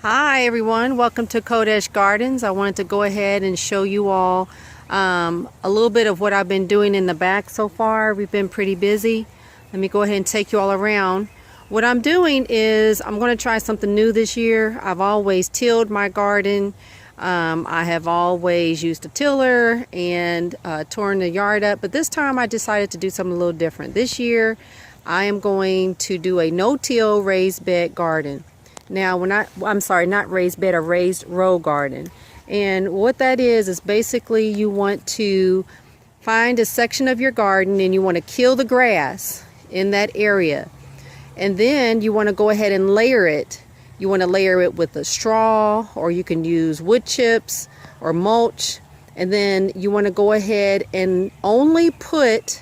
Hi everyone, welcome to Kodesh Gardens. I wanted to go ahead and show you all a little bit of what I've been doing in the back so far. We've been pretty busy. Let me go ahead and take you all around. What I'm doing is I'm going to try something new this year. I've always tilled my garden. I have always used a tiller and torn the yard up, but this time I decided to do something a little different. This year I am going to do a no-till raised bed garden. Now, not raised bed, a raised row garden. And what that is basically you want to find a section of your garden and you want to kill the grass in that area. And then you want to go ahead and layer it. You want to layer it with a straw, or you can use wood chips or mulch. And then you want to go ahead and only put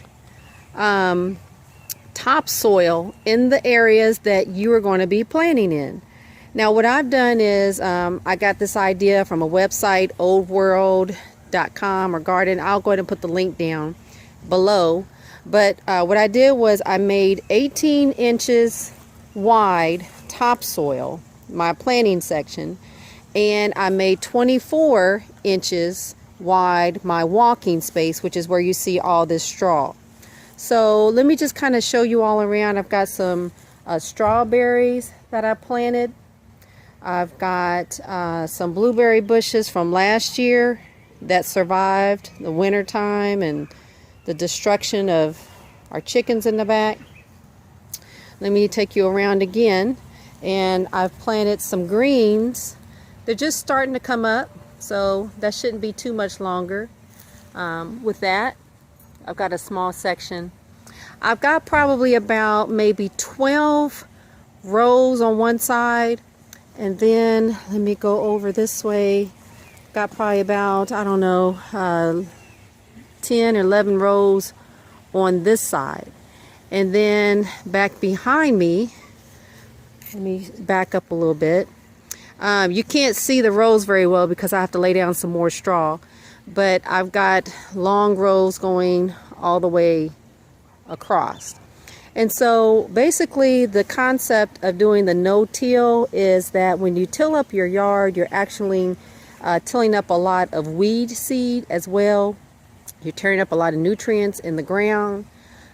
topsoil in the areas that you are going to be planting in. Now what I've done is I got this idea from a website, oldworld.com or garden. I'll go ahead and put the link down below. But what I did was I made 18 inches wide topsoil, my planting section, and I made 24 inches wide my walking space, which is where you see all this straw. So let me just kind of show you all around. I've got some strawberries that I planted. I've got some blueberry bushes from last year that survived the winter time and the destruction of our chickens in the back. Let me take you around again. And I've planted some greens. They're just starting to come up, so that shouldn't be too much longer. With that, I've got a small section. I've got probably about maybe 12 rows on one side. And then let me go over this way. Got probably about, I don't know, 10 or 11 rows on this side. And then back behind me, let me back up a little bit. You can't see the rows very well because I have to lay down some more straw. But I've got long rows going all the way across. And so basically the concept of doing the no-till is that when you till up your yard, you're actually tilling up a lot of weed seed as well. You're tearing up a lot of nutrients in the ground.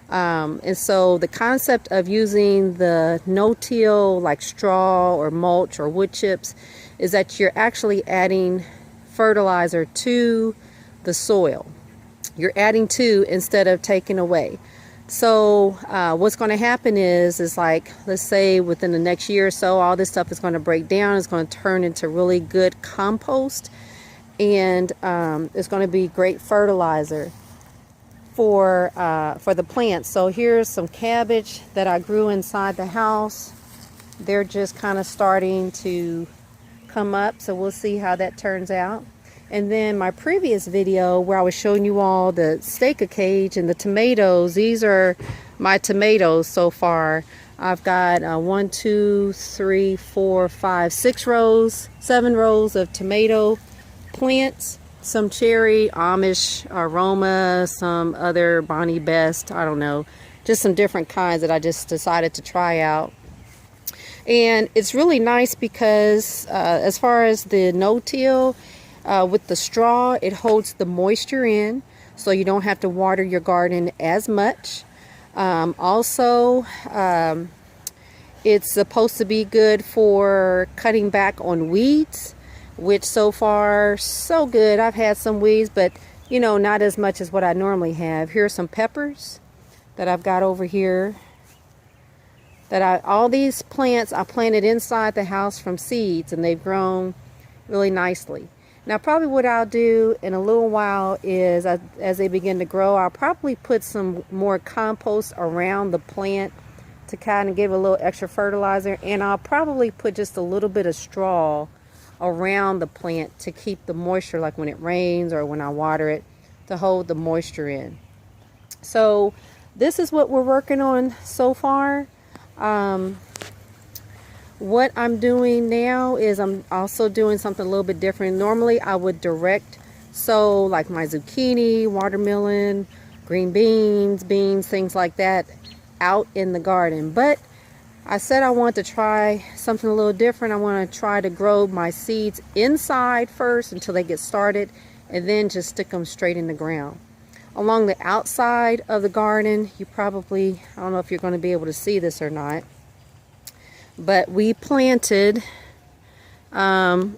And so the concept of using the no-till like straw or mulch or wood chips is that you're actually adding fertilizer to the soil. You're adding to instead of taking away. So what's going to happen is like, let's say within the next year or so, all this stuff is going to break down. It's going to turn into really good compost, and it's going to be great fertilizer for the plants. So here's some cabbage that I grew inside the house. They're just kind of starting to come up, so we'll see how that turns out. And then my previous video where I was showing you all the steak cage and the tomatoes, these are my tomatoes so far. I've got 1, 2, 3, 4, 5, 6 rows, 7 rows of tomato plants, some cherry, Amish, aroma, some other Bonnie Best, I don't know, just some different kinds that I just decided to try out. And it's really nice because as far as the no-till, with the straw, it holds the moisture in, so you don't have to water your garden as much. Also, it's supposed to be good for cutting back on weeds, which so far, so good. I've had some weeds, but you know, not as much as what I normally have. Here are some peppers that I've got over here. All these plants I planted inside the house from seeds, and they've grown really nicely. Now probably what I'll do in a little while is as they begin to grow, I'll probably put some more compost around the plant to kind of give a little extra fertilizer, and I'll probably put just a little bit of straw around the plant to keep the moisture, like when it rains or when I water it, to hold the moisture in. So this is what we're working on so far. What I'm doing now is I'm also doing something a little bit different. Normally I would direct sow like my zucchini, watermelon, green beans, things like that out in the garden. But I said I want to try something a little different. I want to try to grow my seeds inside first until they get started, and then just stick them straight in the ground. Along the outside of the garden, you probably, I don't know if you're going to be able to see this or not, but we planted along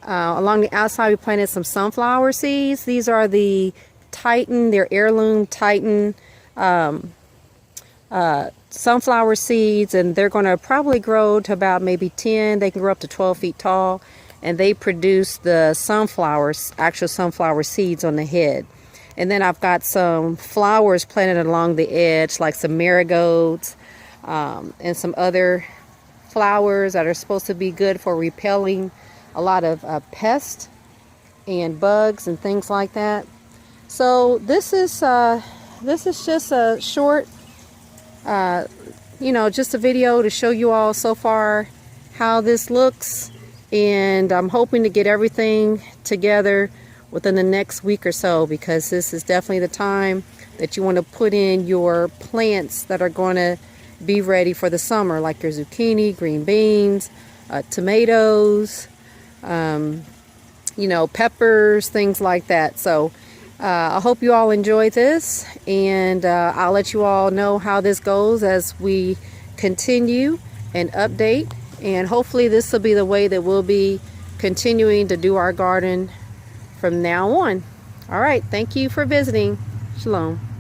the outside, we planted some sunflower seeds. These are the Titan, they're heirloom Titan sunflower seeds, and they're going to probably grow to about maybe 10. They can grow up to 12 feet tall, and they produce the sunflowers, actual sunflower seeds on the head. And then I've got some flowers planted along the edge, like some marigolds and some other flowers that are supposed to be good for repelling a lot of pests and bugs and things like that. So this is just a short just a video to show you all so far how this looks, and I'm hoping to get everything together within the next week or so, because this is definitely the time that you want to put in your plants that are going to be ready for the summer, like your zucchini, green beans, tomatoes, peppers, things like that. So I hope you all enjoy this, and I'll let you all know how this goes as we continue and update, and hopefully this will be the way that we'll be continuing to do our garden from now on. All right, thank you for visiting. Shalom.